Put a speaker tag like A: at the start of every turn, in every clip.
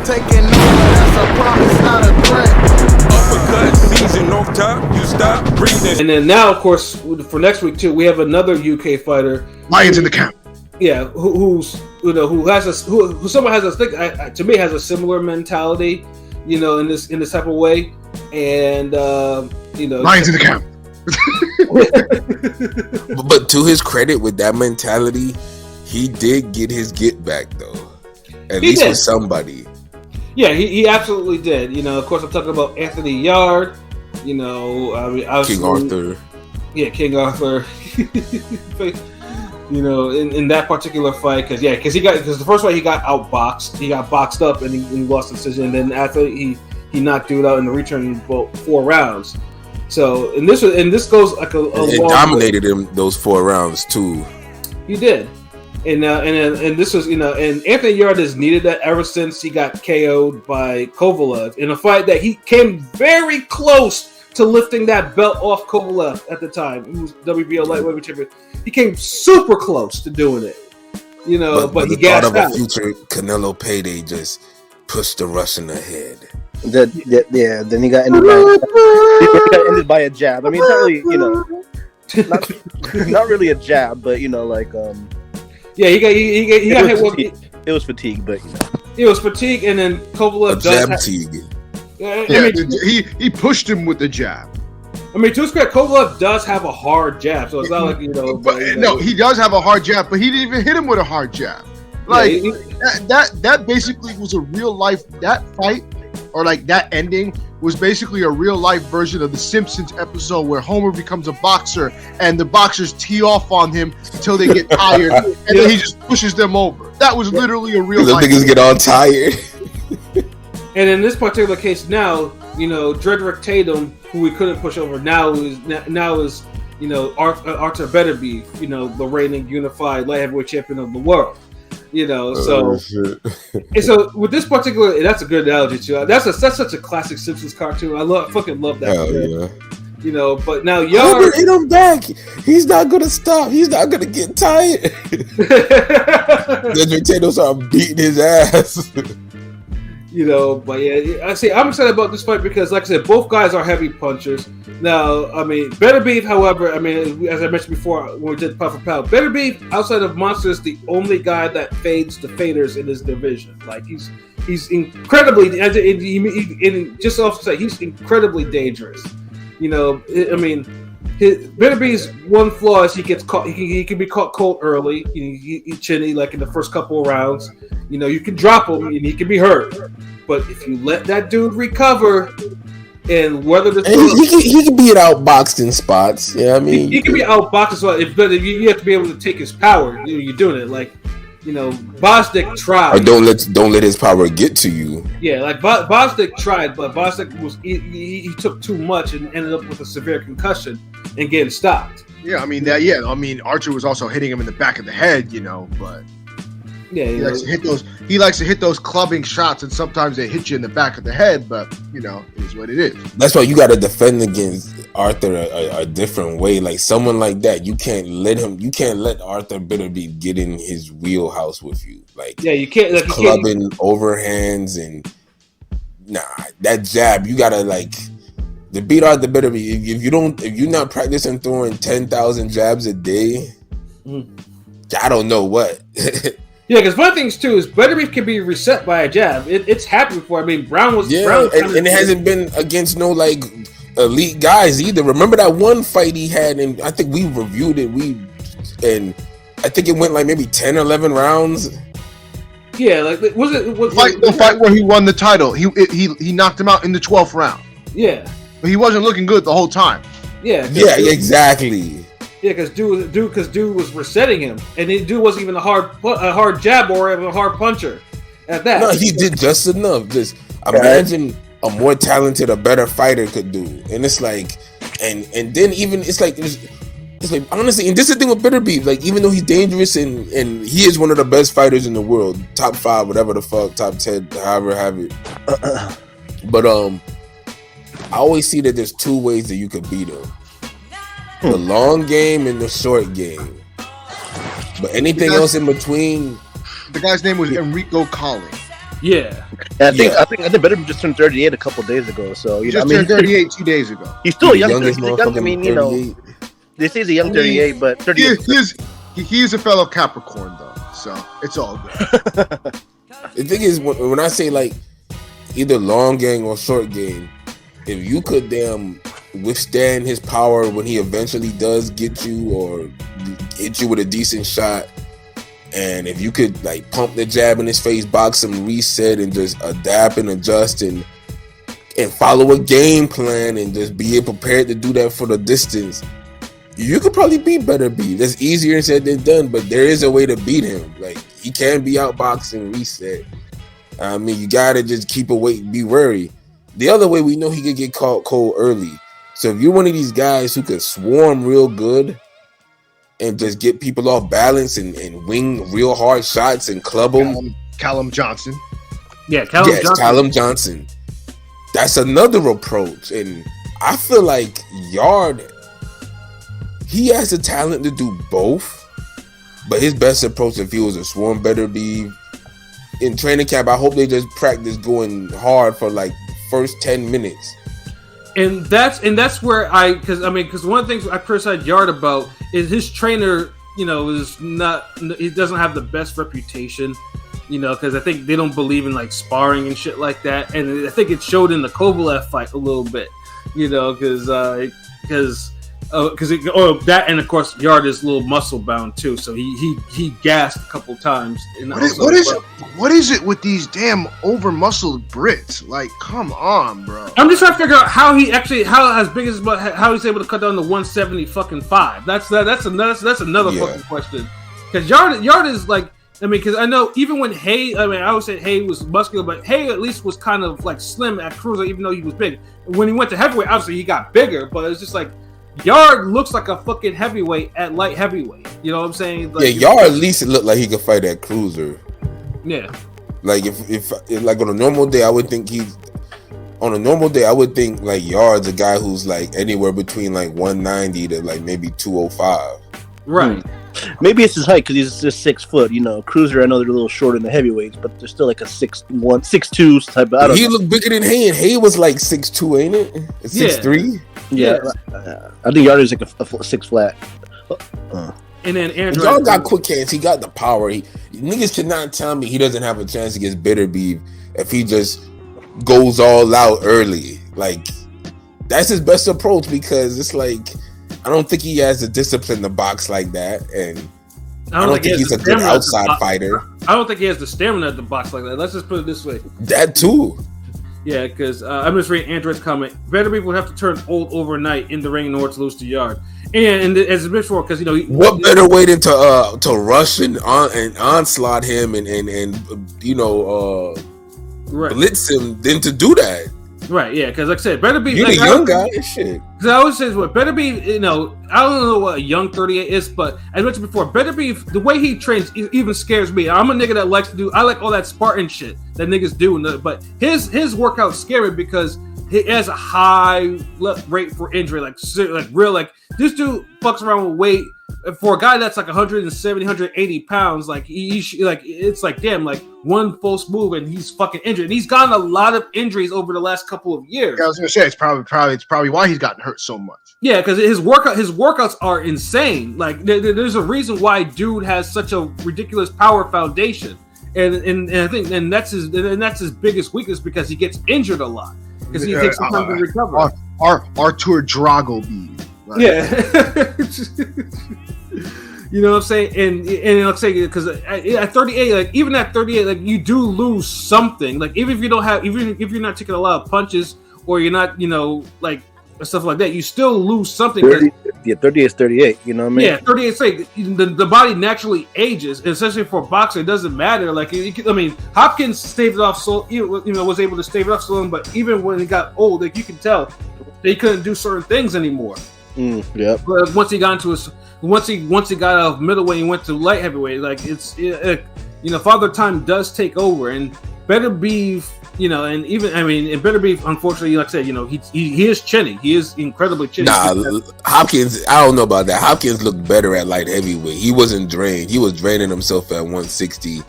A: taking over, that's a promise, not a threat.
B: Uppercut, season off top, you stop breathing.
C: And then now, of course, for next week too, we have another UK fighter.
D: Lions in the camp.
C: Yeah, who someone has to me has a similar mentality, in this type of way, and
D: Lions in the camp.
E: But to his credit, with that mentality, he did get his get back though. At least with somebody.
C: Yeah, he absolutely did. Of course, I'm talking about Anthony Yarde. King
E: Arthur.
C: Yeah, King Arthur. In that particular fight, because the first fight he got outboxed, he got boxed up, and he lost the decision. And then after he knocked dude out in the return about 4 rounds. So and this goes like a
E: it dominated him those 4 rounds too.
C: He did, and this was and Anthony Yarde has needed that ever since he got KO'd by Kovalev in a fight that he came very close to lifting that belt off Kovalev at the time. He was WBO lightweight champion. He came super close to doing it, but he
E: the thought of
C: out.
E: a future Canelo payday just pushed the Russian ahead.
F: Then he got ended by a jab. I mean, it's not really, not really a jab, but
C: yeah, he got hit with.
F: It was fatigue, but
C: it was fatigue, and then Kovalev
E: jab fatigue.
D: He pushed him with the jab.
C: I mean, to his credit, Kovalev does have a hard jab, so it's not like
D: No, he does have a hard jab, but he didn't even hit him with a hard jab. Like that basically was a real life. That fight, or like that ending, was basically a real life version of the Simpsons episode where Homer becomes a boxer and the boxers tee off on him until they get tired, and then he just pushes them over. That was literally a real life.
E: The niggas get all tired.
C: And in this particular case, now Dredrick Tatum, who we couldn't push over, now is Artur Beterbiev, the reigning unified light heavyweight champion of the world. So with this particular, that's a good analogy too. That's such a classic Simpsons cartoon. Fucking love that.
E: Hell yeah.
C: But now Yarde
E: hit him back. He's not gonna stop. He's not gonna get tired. Then Tatum started beating his ass.
C: But yeah, I'm excited about this fight because, like I said, both guys are heavy punchers. Now, I mean, Beterbiev, however, as I mentioned before when we did pound for pound, Beterbiev, outside of Monster, is the only guy that fades the faders in his division. Like he's incredibly, just off to say, he's incredibly dangerous. Beterbiev's one flaw is he gets caught. He can be caught cold early. He chinny like in the first couple of rounds. You can drop him and he can be hurt. But if you let that dude recover and weather the
E: he can be outboxed in spots. Yeah, I mean
C: he can be outboxed as well. But you have to be able to take his power. You're doing it like. Bostic tried.
E: Or don't let his power get to you.
C: Yeah, like Bostic tried, but Bostic he took too much and ended up with a severe concussion and getting stopped.
D: Yeah, Archer was also hitting him in the back of the head, but
C: yeah,
D: he likes to hit those. He likes to hit those clubbing shots, and sometimes they hit you in the back of the head. But it is what it is.
E: That's why you got to defend against Arthur a different way. Like someone like that, you can't let Artur Beterbiev get in his wheelhouse with you. Like
C: you can't like
E: clubbing overhands and that jab. You gotta to beat Artur Beterbiev. If you're not practicing throwing 10,000 jabs a day, I don't know what.
C: Yeah, because one of the things too is Beterbiev can be reset by a jab. It's happened before. I mean, Brown was
E: and it hasn't been against no elite guys either. Remember that one fight he had, and I think we reviewed it. And I think it went maybe 10 or 11 rounds.
C: Yeah, the
D: fight where he won the title. He knocked him out in the 12th round.
C: Yeah,
D: but he wasn't looking good the whole time.
C: Yeah,
E: exactly.
C: Yeah, because dude was resetting him, and dude wasn't even a hard jab or a hard puncher at that.
E: No, he did just enough. Just imagine a more talented, a better fighter could do, and it's and then even it's like honestly, and this is the thing with Beterbiev. Even though he's dangerous and he is one of the best fighters in the world, top 5, whatever the fuck, top 10, however have it. But I always see that there's 2 ways that you could beat him. The long game and the short game. But anything else in between.
D: The guy's name was Enrico Colling.
C: Yeah.
F: And I think Beterbiev just turned 38 a couple days ago. So you know,
D: Just turned 38 2 days ago.
F: he's still young.
E: Youngest
F: He's young. I mean,
E: 38.
F: they say he's a young 38, but 38.
D: He is a fellow Capricorn though, so it's all good.
E: The thing is, when I say like either long game or short game, if you could withstand his power when he eventually does get you or hit you with a decent shot, and if you could like pump the jab in his face, box him, reset, and just adapt and adjust and follow a game plan and just be prepared to do that for the distance, you could probably beat Beterbiev. That's easier said than done, but there is a way to beat him. Like, he can be outboxed and reset. I mean, you gotta just keep away, be wary. The other way, we know he could get caught cold early. So if you're one of these guys who can swarm real good and just get people off balance and wing real hard shots and club them.
D: Callum Johnson.
C: Yeah, Callum Johnson.
E: That's another approach. And I feel like Yarde, he has the talent to do both, but his best approach, if he was a swarm Beterbiev in training camp, I hope they just practice going hard for like first 10 minutes.
C: And that's where because one of the things I criticize Yarde about is his trainer, he doesn't have the best reputation, because I think they don't believe in like sparring and shit like that, and I think it showed in the Kovalev fight a little bit, because that, and of course Yarde is a little muscle bound too, so he gassed a couple times.
D: What is it with these damn over muscled Brits? Like, come on, bro.
C: I'm just trying to figure out how he's able to cut down to 175. That's another fucking question. Because Yarde is like, because I know even when Hay, I would say Hay was muscular, but Hay at least was kind of like slim at cruiser, even though he was big. When he went to heavyweight, obviously he got bigger, but it's just like Yarde looks like a fucking heavyweight at light heavyweight. You know what I'm saying? Like,
E: Yarde at least it looked like he could fight at cruiser.
C: Yeah.
E: Like if like on a normal day, I would think like Yarde's a guy who's like anywhere between like 190 to like maybe 205.
C: Right.
F: Maybe it's his height because he's just 6 foot. Cruiser, I know they're a little shorter than the heavyweights, but they're still like a 6'1", 6'2" type of.
E: He looked bigger than Hay, and Hay was like 6'2", ain't it? 6'3".
F: Yeah. I think Yarde is like a 6 flat.
C: And then Andrew,
E: y'all got quick hands. He got the power. Niggas cannot tell me he doesn't have a chance against Beterbiev if he just goes all out early. Like, that's his best approach, because it's like I don't think he has the discipline to box like that, and I don't think he's a good outside fighter.
C: I don't think he has the stamina to box like that. Let's just put it this way.
E: That too.
C: Yeah, because I'm just reading Andrew's comment. Beterbiev would have to turn old overnight in the ring in order to lose to Yarde. And as a before, because
E: what better way than to rush and onslaught him and blitz him than to do that.
C: Right, yeah, because like I said, Beterbiev,
E: you're like, a young guy and shit.
C: Because I always say what Beterbiev, I don't know what a young 38 is, but as I mentioned before, Beterbiev, the way he trains even scares me. I'm a nigga that likes to do, I like all that Spartan shit that niggas do, but his workouts scare me because he has a high rate for injury, like real, like this dude fucks around with weight. For a guy that's like 170, 180 pounds, like it's like damn, like one false move and he's fucking injured. And he's gotten a lot of injuries over the last couple of years.
D: Yeah, I was gonna say it's probably why he's gotten hurt so much.
C: Yeah, because his workouts are insane. Like there's a reason why dude has such a ridiculous power foundation, and I think that's his biggest weakness because he gets injured a lot because he takes some time to recover.
D: Artur Beterbiev. Like,
C: yeah. You know what I'm saying? And like say because at 38, like even at 38, like you do lose something. Like even if you're not taking a lot of punches or you're not, like stuff like that, you still lose something.
F: 30 is 38. You know what I mean?
C: Yeah, 38 is like the body naturally ages, especially for boxing. It doesn't matter. Like Hopkins staved it off so was able to stave it off so long, but even when he got old, like you can tell they couldn't do certain things anymore.
F: Yeah. But
C: once he got out of middleweight and went to light heavyweight, like Father Time does take over, and Beterbiev, and Beterbiev, unfortunately, like I said, he is chinny. He is incredibly chinny.
E: Nah, Hopkins, I don't know about that. Hopkins looked better at light heavyweight. He wasn't drained. He was draining himself at 160.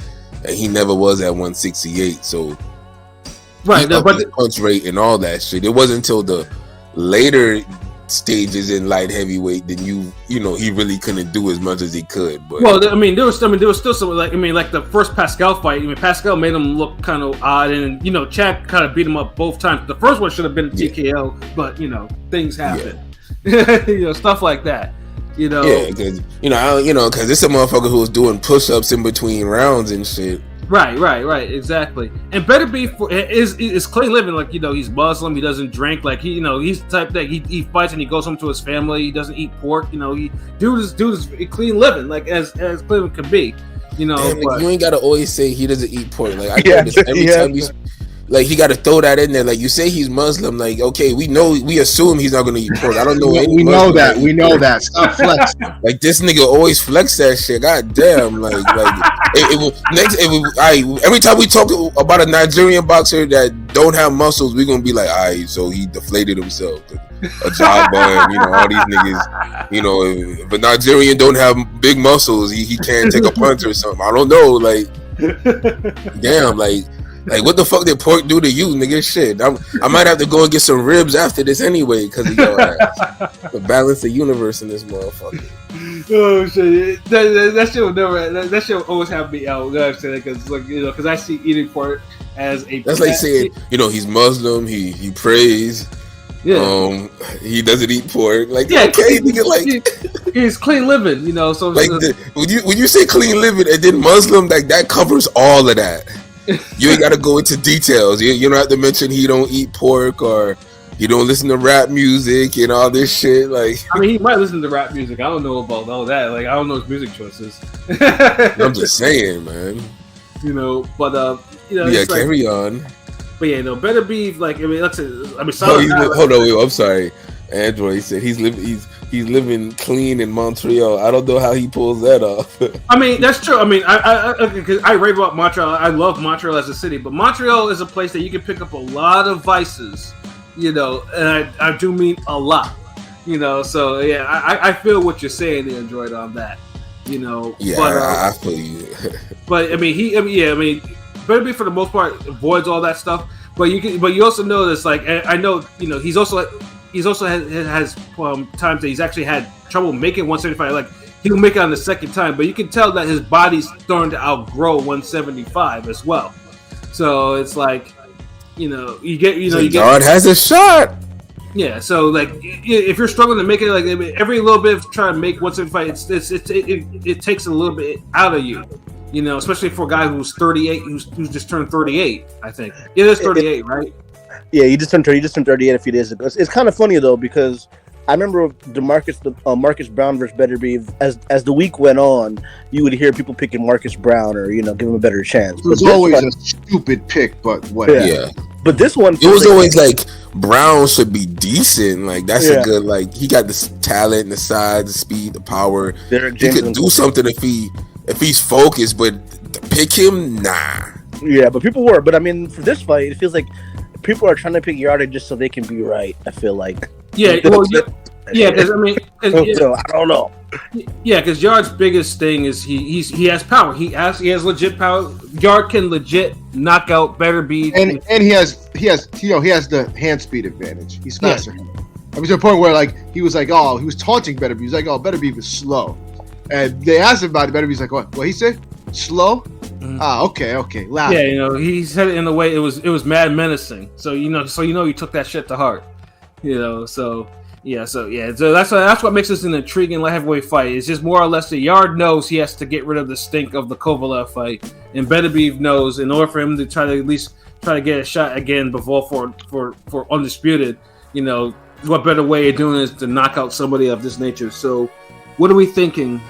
E: and he never was at 168. So
C: right,
E: but his punch rate and all that shit. It wasn't until the later stages in light heavyweight that you know he really couldn't do as much as he could. But
C: well, I mean, there was still some like the first Pascal fight. I mean, Pascal made him look kind of odd, and you know, Chad kind of beat him up both times. The first one should have been a TKO, but you know, things happen. You know, stuff like that. You know,
E: because because this is a motherfucker who was doing push-ups in between rounds and shit.
C: Right, exactly. And Beterbiev is clean living. Like, you know, he's Muslim. He doesn't drink. Like, he's the type that he fights and he goes home to his family. He doesn't eat pork. You know, dude is clean living, like as clean as can be. You know,
E: damn, like, you ain't gotta always say he doesn't eat pork. Like I hear this every time you. Like he got to throw that in there. Like you say he's Muslim. Like okay, we assume he's not gonna eat pork. I don't know.
D: We know that. Stop flexing.
E: Like this nigga always flex that shit. God damn. Like every time we talk about a Nigerian boxer that don't have muscles, we gonna be like, alright, so he deflated himself. A job on, you know, all these niggas. You know, if a Nigerian don't have big muscles, he can't take a punch or something. I don't know. Like, damn. Like what the fuck did pork do to you, nigga? Shit, I might have to go and get some ribs after this anyway, because of your ass. The balance of universe in this motherfucker.
C: Oh shit, that shit will never. That shit will always have me out. Because like because I see eating pork as a.
E: That's like saying he's Muslim. He prays. Yeah. He doesn't eat pork. Like okay, nigga, like
C: he's clean living. You know, so
E: like when you say clean living and then Muslim, like that covers all of that. You ain't got to go into details. You don't have to mention he don't eat pork or he don't listen to rap music and all this shit. Like,
C: I mean, he might listen to rap music. I don't know about all that. Like, I don't know his music choices.
E: I'm just saying, man.
C: You know, but
E: yeah, carry on.
C: But yeah, Beterbiev, like, I mean,
E: hold on, wait, I'm sorry. Android said he's living clean in Montreal. I don't know how he pulls that off.
C: I mean, that's true. I mean, I rave about Montreal. I love Montreal as a city, but Montreal is a place that you can pick up a lot of vices, you know, and I do mean a lot, you know. So yeah, I feel what you're saying, Android, on that, you know.
E: Yeah, but, I feel you.
C: But I mean, Beterbiev for the most part avoids all that stuff. But you also notice, like, I know, you know, he's also has times that he's actually had trouble making 175. Like he'll make it on the second time, but you can tell that his body's starting to outgrow 175 as well. So it's like,
E: God has a shot.
C: Yeah. So like, if you're struggling to make it, like every little bit of trying to make 175, it takes a little bit out of you. You know, especially for a guy who's 38, who's just turned 38. I think it is 38, right?
F: Yeah, he just turned 38 a few days ago. It's kind of funny though, because I remember Marcus Brown versus Beterbiev. As the week went on, you would hear people picking Marcus Brown or give him a better chance.
D: It was always a stupid pick, but whatever.
E: Yeah.
F: But this one,
E: it was always like Brown should be decent. Like that's a good, like he got the talent, the size, the speed, the power. He could do something if he's focused, but to pick him, nah.
F: Yeah, but people were. But I mean, for this fight, it feels like people are trying to pick Yarde just so they can be right. I feel like.
C: Yeah, well, yeah, because I mean,
F: I don't know.
C: Yeah, because Yard's biggest thing is he has power. He has legit power. Yard can legit knock out Beterbiev,
D: and he has the hand speed advantage. He's faster. Yeah. I mean, to the point where like he was taunting Beterbiev. He was like, Beterbiev is slow, and they asked him about it. Beterbiev's like, what he said? Slow? Mm-hmm. Okay. Loud.
C: Yeah, he said it in a way it was mad menacing. So you took that shit to heart. So that's what makes this an intriguing light heavyweight fight. It's just more or less the Yard knows he has to get rid of the stink of the Kovalev fight, and Beterbiev knows in order for him to try to get a shot again before for undisputed. What better way of doing it is to knock out somebody of this nature. So, what are we thinking?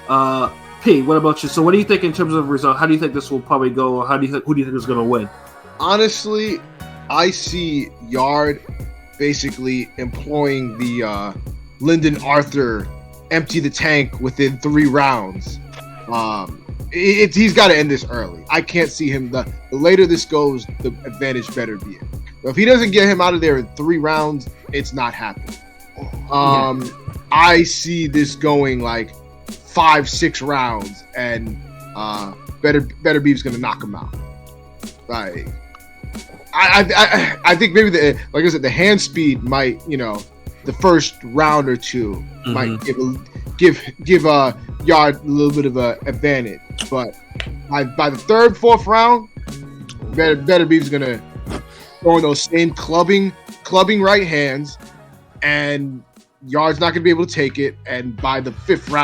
C: P, what about you? So, what do you think in terms of result? How do you think this will probably go? Or who do you think is going to win?
D: Honestly, I see Yard basically employing the Lyndon Arthur empty the tank within 3 rounds. He's got to end this early. I can't see him. The later this goes, the advantage better be it. If he doesn't get him out of there in 3 rounds, it's not happening. I see this going like 5-6 rounds, and Beterbiev's gonna knock him out. Like, I think maybe like I said, the hand speed might, the first round or two might give Yarde a little bit of a advantage, but by the third, fourth round, Beterbiev's gonna throw in those same clubbing right hands, and Yarde's not gonna be able to take it. And by the fifth, sixth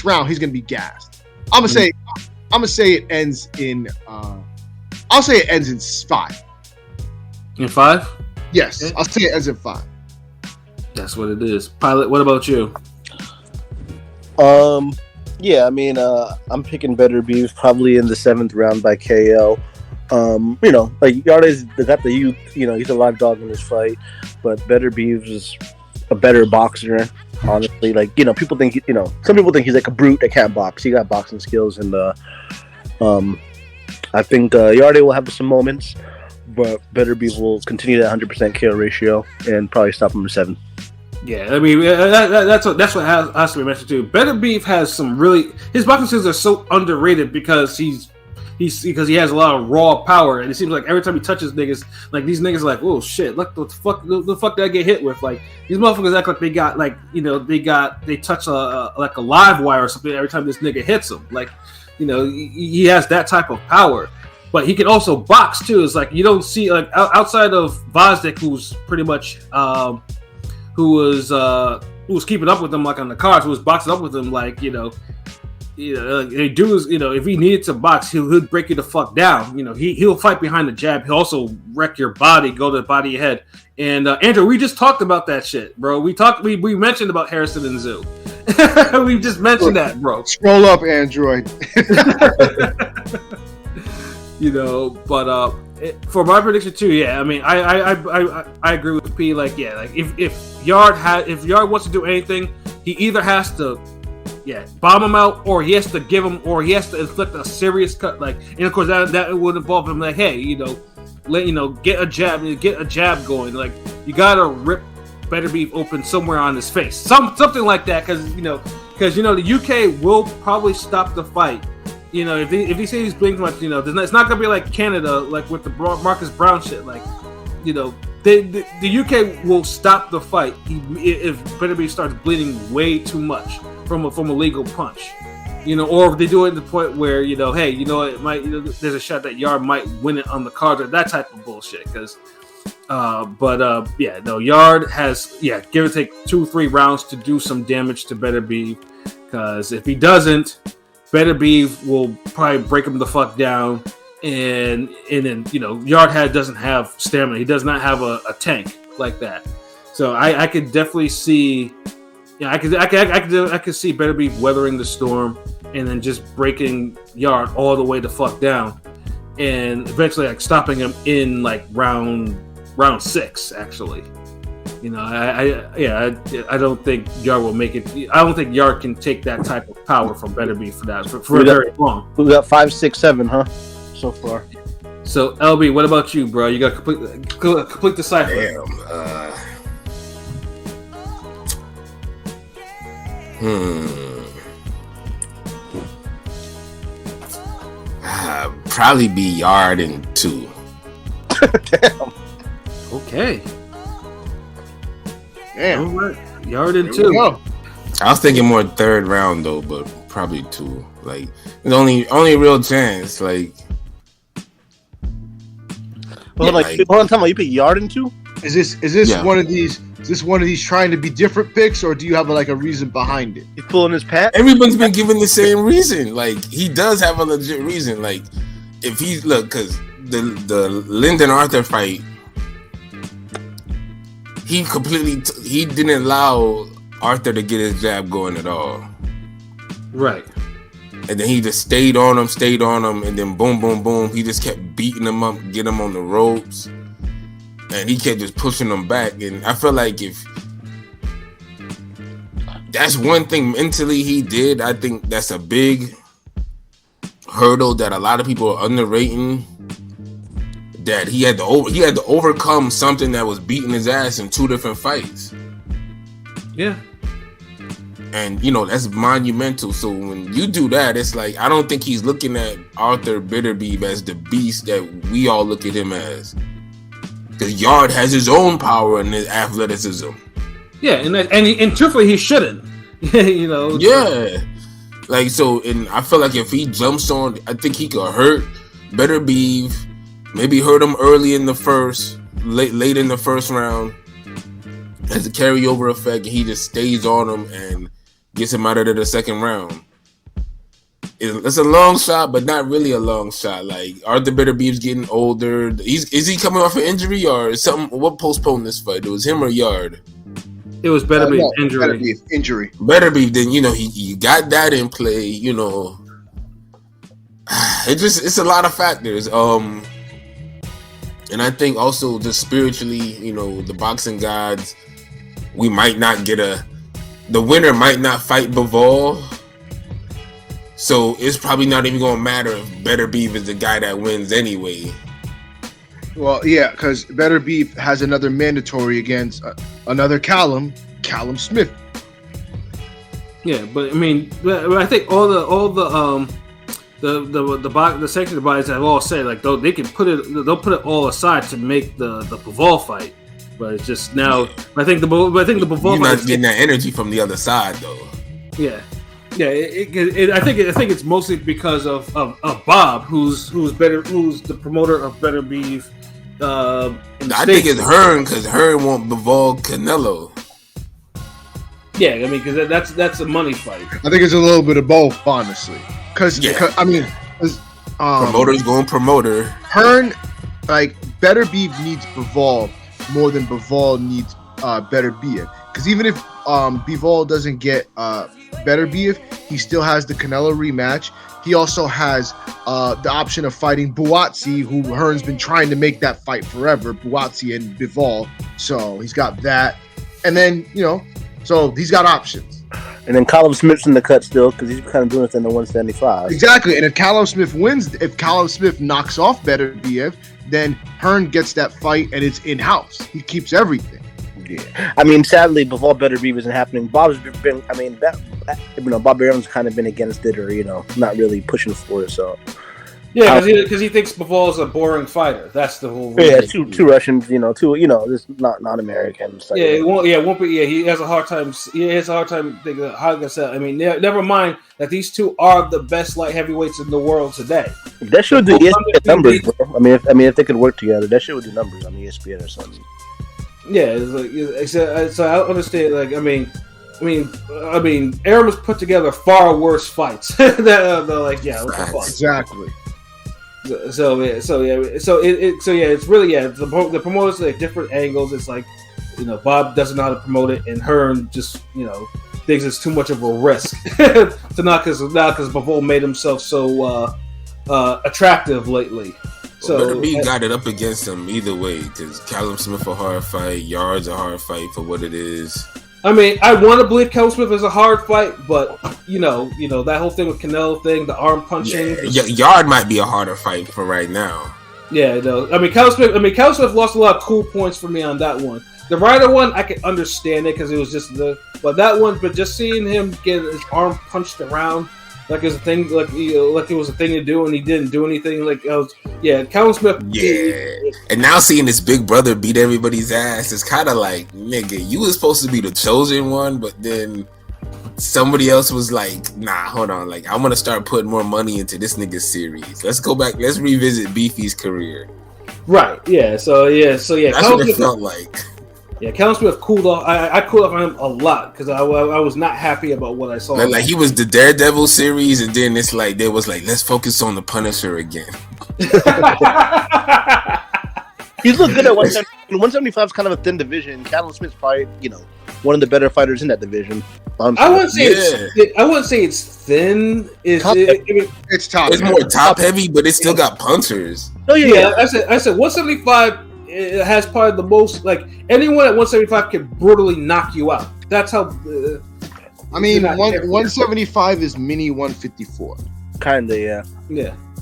D: round, he's gonna be gassed. I'm gonna say it ends in. I'll say it ends in 5.
C: In 5?
D: Yes, okay. I'll say it ends in 5.
C: That's what it is. Pilot, what about you?
F: Yeah, I mean, I'm picking Beterbiev probably in the 7th round by KO. Like Yarde's got the youth. He's a live dog in this fight, but Beterbiev is a better boxer. Honestly, like people think some people think he's like a brute that can't box. He got boxing skills, and I think Yarde will have some moments, but Beterbiev will continue that 100% KO ratio and probably stop him in 7.
C: Yeah, I mean that's what has to be mentioned too. Beterbiev has some his boxing skills are so underrated because he has a lot of raw power, and it seems like every time he touches niggas, like these niggas are like, oh shit, look what the fuck did I get hit with? Like these motherfuckers act like they got they touch a live wire or something every time this nigga hits them. Like he has that type of power, but he can also box too. It's like you don't see like outside of Vazdik, who's pretty much who was keeping up with him like on the cards, who was boxing up with him like they do is if he needed to box, he'll break you the fuck down. He'll fight behind the jab. He'll also wreck your body, go to the body of your head. And Andrew, we just talked about that shit, bro. We mentioned about Harrison and Zoo. We just mentioned that, bro.
D: Scroll up, Android.
C: But for my prediction too, yeah. I mean, I agree with P. Like, yeah, like if Yarde wants to do anything, he either has to bomb him out, or he has to inflict a serious cut. Like, and of course that would involve him like, hey, get a jab going. Like, you gotta rip Beterbiev open somewhere on his face, something like that, because the UK will probably stop the fight. If he says he's blinking much, it's not gonna be like Canada, like with the Marcus Brown shit. Like, the UK will stop the fight if Beterbiev starts bleeding way too much from a legal punch, or if they do it to the point where hey, it might, there's a shot that Yarde might win it on the card, or that type of bullshit. Because, Yarde has give or take 2-3 rounds to do some damage to Beterbiev. Because if he doesn't, Beterbiev will probably break him the fuck down, and then Yarde doesn't have stamina. He does not have a tank like that. So I could definitely see. Yeah, I could see Beterbiev weathering the storm and then just breaking Yarde all the way the fuck down, and eventually like stopping him in like round 6. Actually, I don't think Yarde will make it. I don't think Yarde can take that type of power from Beterbiev for very long.
F: We got 5, 6, 7, huh? So far.
C: So LB, what about you, bro? You got complete the cipher.
E: Damn. Probably be Yarde in 2.
F: Damn.
C: Okay.
D: Damn.
C: All right. Yarde in 2.
E: I was thinking more 3rd round though, but probably 2. Like, the only real chance. Like,
F: hold on, time out. You pick Yarde in 2?
D: Is this one of these? Is this one of these trying to be different picks, or do you have a reason behind it?
F: He's pulling his pat.
E: Everyone's been given the same reason. Like, he does have a legit reason. Like, if he's because the Lyndon Arthur fight, he didn't allow Arthur to get his jab going at all.
C: Right.
E: And then he just stayed on him, and then boom, boom, boom. He just kept beating him up, getting him on the ropes. And he kept just pushing them back. And I feel like if that's one thing mentally he did, I think that's a big hurdle that a lot of people are underrating. That he had to overcome something that was beating his ass in 2 different fights.
C: Yeah.
E: And that's monumental. So when you do that, it's like I don't think he's looking at Artur Beterbiev as the beast that we all look at him as. Because Yarde has his own power and his athleticism.
C: Yeah, and truthfully, he shouldn't.
E: Yeah. Like, so, and I feel like if he jumps on, I think he could hurt Beterbiev, maybe hurt him early in the first, late in the first round, as a carryover effect, and he just stays on him and gets him out of there the second round. It's a long shot, but not really a long shot. Like, Artur Beterbiev's getting older. Is he coming off an injury or something? What postponed this fight? It was him or Yarde?
C: It was Beterbiev injury.
D: Beterbiev injury.
E: Beterbiev, then he got that in play. It's a lot of factors. And I think also just spiritually, the boxing gods, we might not get the winner might not fight Bivol. So it's probably not even going to matter if Beterbiev is the guy that wins anyway.
D: Well, yeah, because Beterbiev has another mandatory against another Callum Smith.
C: Yeah, but I mean, I think all the section bodies have all said like they'll put it all aside to make the Bivol fight. But it's just now. Yeah. I think the Bivol.
E: You're not getting that energy from the other side, though.
C: Yeah. Yeah, I think it's mostly because of Bob, who's the promoter of Beterbiev.
E: I think it's Hearn because Hearn won't Bivol Canelo.
C: Yeah, I mean, because that's a money fight.
D: I think it's a little bit of both, honestly. Because
E: promoter's going promoter.
D: Hearn, like Beterbiev needs Bivol more than Bivol needs Beterbiev. Because even if Bivol doesn't get Beterbiev, he still has the Canelo rematch. He also has the option of fighting Buatsi, who Hearn's been trying to make that fight forever, Buatsi and Bivol. So he's got that. And then, so he's got options.
F: And then Callum Smith's in the cut still because he's kind of doing it in the 175.
D: Exactly. And if Callum Smith wins, if Callum Smith knocks off Beterbiev, then Hearn gets that fight and it's in-house. He keeps everything.
F: Yeah, I mean, sadly, Bivol Beterbiev isn't happening. Bob's been, Bob Aarons kind of been against it, or not really pushing for it. So,
C: yeah, because he thinks Bivol is a boring fighter. That's the whole.
F: Yeah, two Russians, just not Americans.
C: Yeah, it won't be. Yeah, he has a hard time. He has a hard time thinking how to sell. I mean, never mind that these two are the best light heavyweights in the world today.
F: That should do ESPN numbers, bro. I mean, if they could work together, that shit would do numbers on ESPN or something.
C: Yeah, so I understand. Like, I mean, Aaron was put together far worse fights. They're like, yeah, what the fuck?
D: Exactly.
C: So it's really the promoters like different angles. It's like, Bob doesn't know how to promote it, and Hearn just thinks it's too much of a risk to not because Bivol made himself so attractive lately. So
E: Beterbiev got it up against him either way because Callum Smith a hard fight, Yarde's a hard fight for what it is.
C: I mean, I want to believe Callum Smith is a hard fight, but that whole thing with Canelo thing, the arm punching.
E: Yeah, Yarde might be a harder fight for right now.
C: Yeah, no. I mean, Callum Smith lost a lot of cool points for me on that one. The Ryder one, I can understand it because it was just but just seeing him get his arm punched around. Like it was a thing, like it was a thing to do, and he didn't do anything. Like Callum Smith.
E: Yeah, and now seeing his big brother beat everybody's ass, it's kind of like, nigga, you was supposed to be the chosen one, but then somebody else was like, nah, hold on, like I'm gonna start putting more money into this nigga's series. Let's go back, let's revisit Beefy's career.
C: Right. Yeah. So
E: that's what it felt like.
C: Yeah, Callum Smith cooled off. I cooled off on him a lot because I was not happy about what I saw.
E: Like he was the Daredevil series, and then it's like they was like, let's focus on the Punisher again.
F: He's looked good at 170. 175 is kind of a thin division. Callum Smith's probably, one of the better fighters in that division.
C: I wouldn't say it's thin. It's
D: top.
E: It's more top heavy, but it still got punchers.
C: Oh yeah. I said 175. It has probably the most, like, anyone at 175 can brutally knock you out. That's how.
D: 175 is mini 154.
F: Kinda, yeah.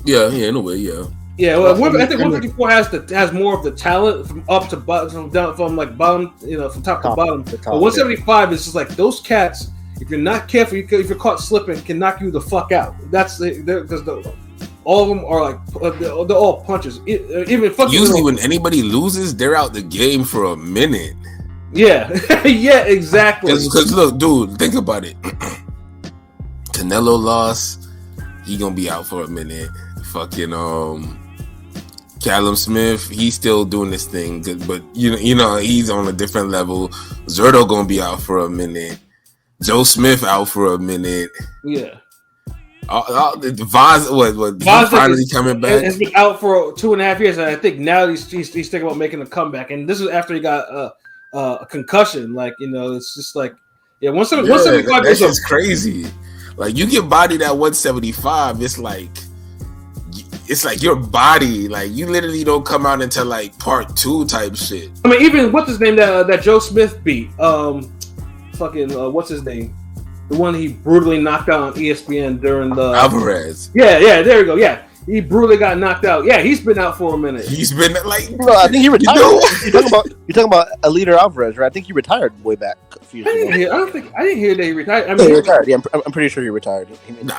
E: Yeah, in a way, yeah.
C: Yeah, well, I think 154 has more of the talent from up to bottom, from top to bottom. But 175 is just like those cats. if you're not careful, if you're caught slipping, can knock you the fuck out. That's because all of them are like they're all punches. Even
E: usually when anybody loses, they're out the game for a minute.
C: Yeah, yeah, exactly.
E: Because look, dude, think about it. Canelo lost, he gonna be out for a minute. Fucking Callum Smith, he's still doing this thing, but you know he's on a different level. Zerto gonna be out for a minute. Joe Smith out for a minute.
C: Yeah.
E: Vaz finally coming back.
C: Has been out for 2.5 years, and I think now he's thinking about making a comeback. And this is after he got a concussion. Like, you know, it's just like, yeah, 175.
E: That's just crazy. Like, you get bodied at 175, it's like your body. Like, you literally don't come out until like part 2 type shit.
C: I mean, even what's his name that Joe Smith beat? What's his name? The one he brutally knocked out on ESPN during the
E: Alvarez.
C: Yeah, there you go. Yeah, he brutally got knocked out. Yeah, he's been out for a minute.
E: He's been like,
F: bro, I think he retired. You're talking about Aliter Alvarez, right? I think he retired way back a few years ago. I didn't hear that he retired. I mean, he retired. Yeah, I'm pretty sure he retired.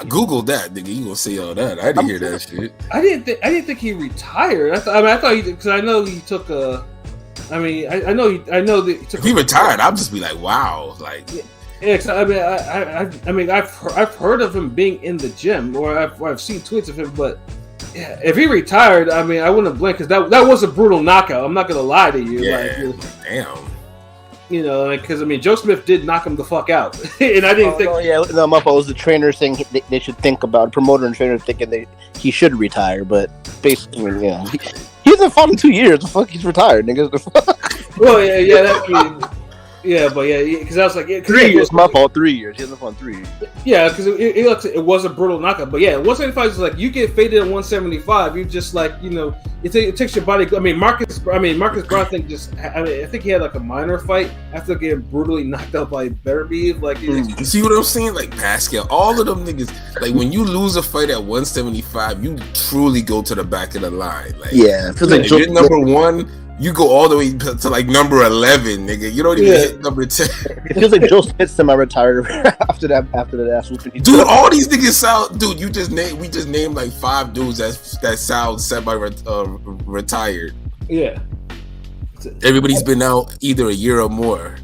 E: Google that, nigga. You gonna say all that? I didn't hear that shit.
C: I didn't think he retired. I thought he because I know he took a. I mean, I know that he took.
E: If he retired, I'll just be like, wow, like.
C: Yeah, I mean, I've heard of him being in the gym, or I've seen tweets of him. But yeah, if he retired, I mean, I wouldn't blink because that was a brutal knockout. I'm not gonna lie to you.
E: Yeah, damn.
C: You know, because I mean, Joe Smith did knock him the fuck out, and I didn't think.
F: Oh yeah, no, my fault. Was the trainer saying they should think about promoter and trainer thinking he should retire, but basically, yeah, he hasn't fought in 2 years. The fuck, he's retired, nigga. The fuck.
C: Well, yeah. Yeah, but because I was like,
F: 3 years. My fault. 3 years. He hasn't fought 3 years.
C: Yeah, because it was a brutal knockout. But yeah, 175 is like you get faded at 175. You just like it takes your body. I mean, Marcus Brown. I think he had like a minor fight after getting brutally knocked out by Beterbiev. Like,
E: you see what I'm saying? Like Pascal, all of them niggas. Like when you lose a fight at 175, you truly go to the back of the line. Like,
F: yeah,
E: if you're number 1. You go all the way to like number 11, nigga. You don't even hit number 10.
F: It feels like Joe Smith semi-retired after that ass whooping.
E: Dude, all these niggas sound. Dude, we just named like 5 dudes that sound semi-retired.
C: Yeah.
E: Everybody's been out either a year or more.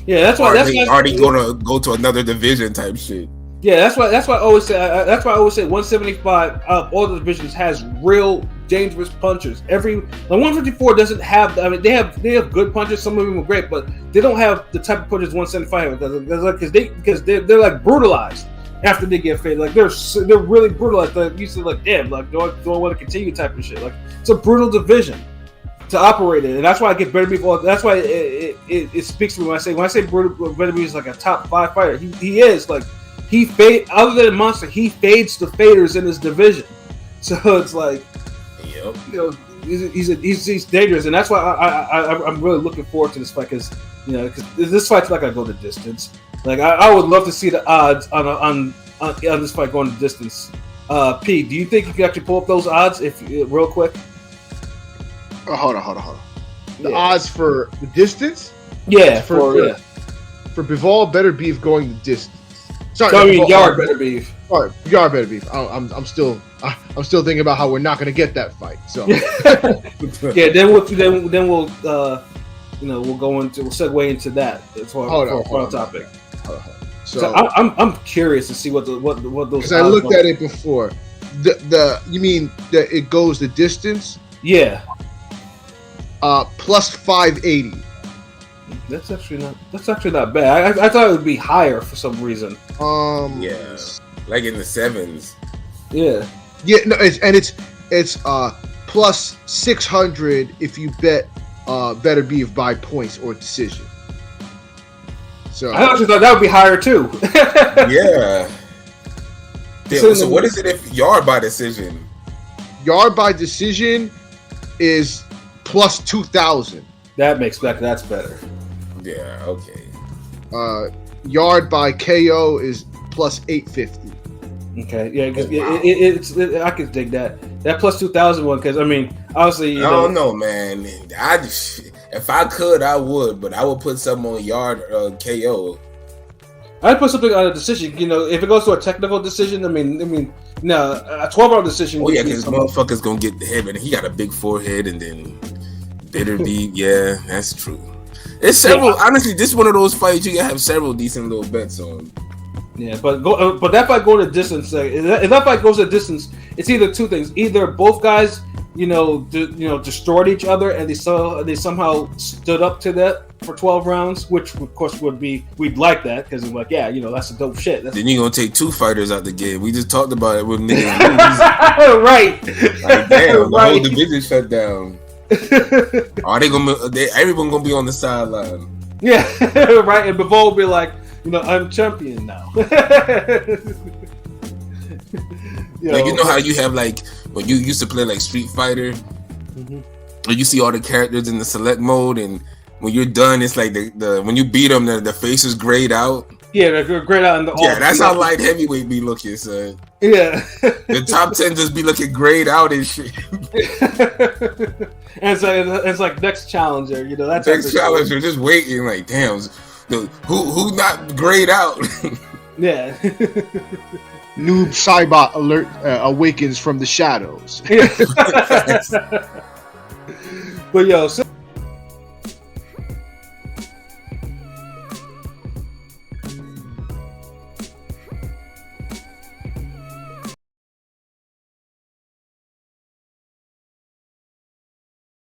C: Yeah, that's why.
E: Already gonna go to another division type shit.
C: Yeah, that's why I always say. That's why I always say 175 out of all the divisions has real dangerous punchers. The 154 doesn't have. I mean, they have good punchers. Some of them are great, but they don't have the type of punches 175 because they're like brutalized after they get faded. Like they're really brutalized. Like you say, like damn, like do I want to continue type of shit. Like it's a brutal division to operate in, and that's why I get Beterbiev. That's why it speaks to me when I say Beterbiev is like a top 5 fighter. He is like. He other than Monster, he fades the faders in his division. So it's like,
E: yep.
C: You know, he's dangerous, and that's why I'm really looking forward to this fight because this fight's not gonna go the distance. Like I would love to see the odds on this fight going the distance. P, do you think you can actually pull up those odds real quick?
D: Hold on. The odds for the distance?
C: Yeah,
D: for Bivol Beterbiev going the distance.
C: Sorry, Yarde Beterbiev.
D: Sorry, Yarde Beterbiev. I'm still thinking about how we're not going to get that fight. So
C: yeah, then we'll we'll segue into that for our topic.
D: Hold on.
C: So I'm curious to see what those.
D: Because I looked at it before. You mean that it goes the distance?
C: Yeah.
D: Plus 580.
C: That's actually not bad. I thought it would be higher for some reason.
E: Yeah, like in the 7s.
C: Yeah.
D: Yeah, no, it's plus 600 if you bet Beterbiev by points or decision. So
C: I actually thought that would be higher too.
E: Yeah. So what is it if Yarde by decision?
D: Yarde by decision is plus 2,000.
C: That's better.
E: Yeah, okay.
D: Yarde by KO is plus 850.
C: Okay, yeah, because I can dig that plus 2,000 one because I mean obviously
E: I don't know, man. If I could, I would, but I would put something on Yarde KO.
C: I'd put something on a decision. You know, if it goes to a technical decision, I mean, no, a 12-hour decision.
E: Oh yeah, because motherfucker's gonna get the head, and he got a big forehead, and then Beterbiev. Yeah, that's true. It's several. Yeah. Honestly, this is one of those fights you can have several decent little bets on.
C: Yeah, but that fight going to distance. If that fight goes to distance, it's either two things: either both guys, destroyed each other, and they somehow stood up to that for 12 rounds, which of course we'd like that because it's like, yeah, that's a dope shit. Then
E: you're gonna take two fighters out the game. We just talked about it with niggas.
C: Right.
E: Like, damn, the whole division shut down. Everyone gonna be on the sideline.
C: Yeah, right. And Bivol will be like, I'm champion now.
E: Like, you know how you have like when you used to play like Street Fighter, where you see all the characters in the select mode, and when you're done, it's like the when you beat them, the face is grayed out.
C: Yeah, they're grayed out.
E: That's how light heavyweight be looking, son.
C: Yeah,
E: the top 10 just be looking grayed out and shit.
C: And it's like next challenger, that's
E: next challenger just waiting. Like, damn, who not grayed out?
C: Yeah.
D: Noob Saibot alert awakens from the shadows.
C: But yo.